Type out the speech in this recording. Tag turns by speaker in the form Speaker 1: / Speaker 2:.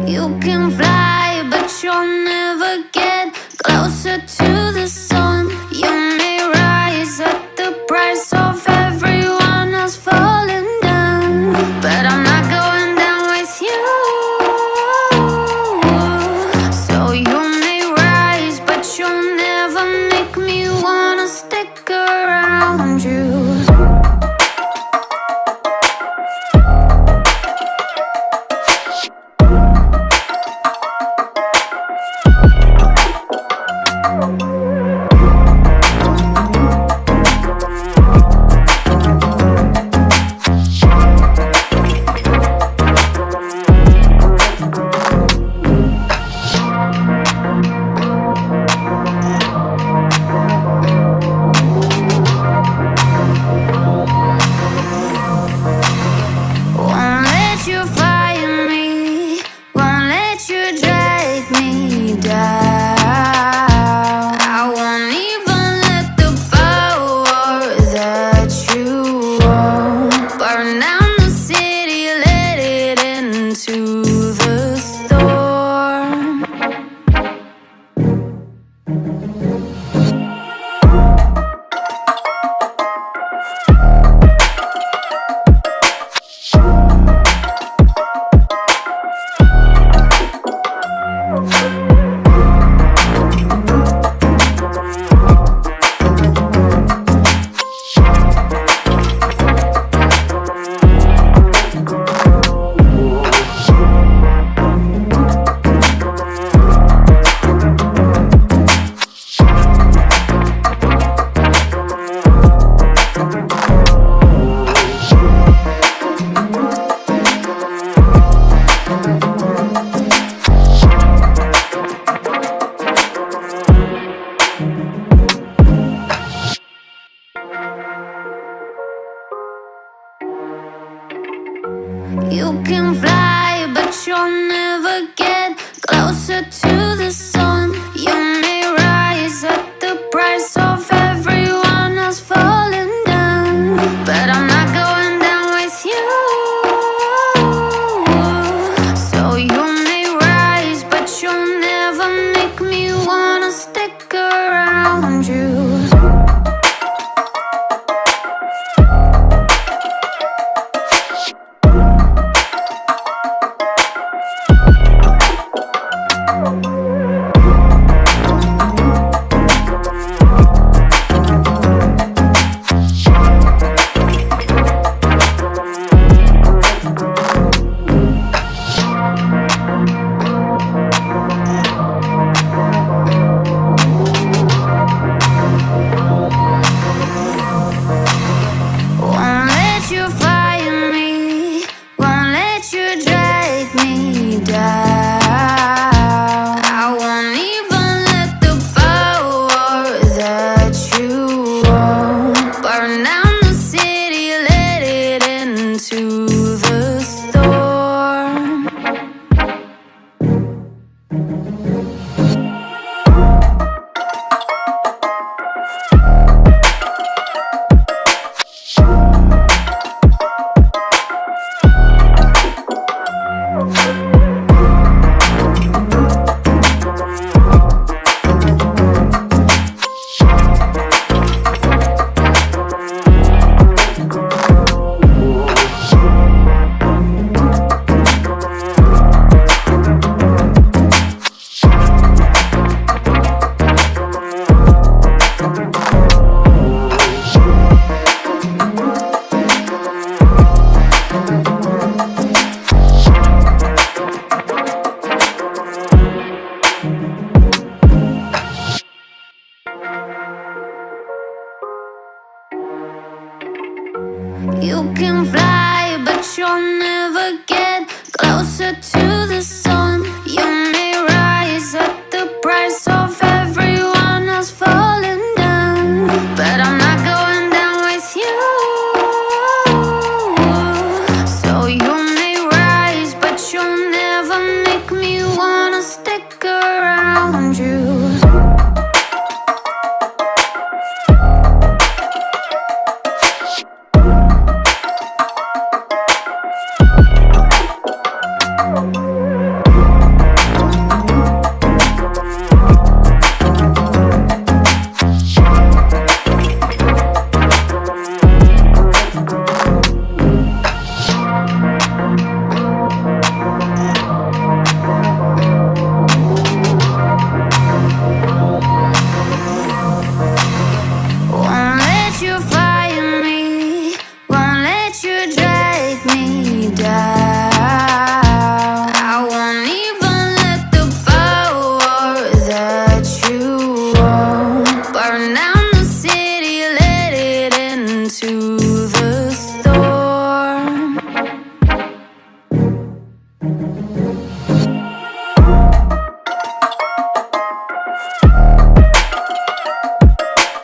Speaker 1: You can fly, but you'll never get closer to the sun. You may rise at the price of everyone else falling down, but I'm not going down with you. So you may rise, but you'll never make me wanna stick around you. You can fly, but you'll never get closer to the sun. You may rise at the price of everyone else falling down, but I'm not going down with you. So you may rise, but you'll never make me wanna stick around you. You can fly, but you'll never get closer to the sun. You may rise at the price of everyone else falling down, but I'm not going down with you. So you may rise, but you'll never get You may rise at the price of everyone else falling down, but I'm not going down with you. So you may rise, but you'll never make me wanna stick around you. You can fly, but you'll never get closer to the sun.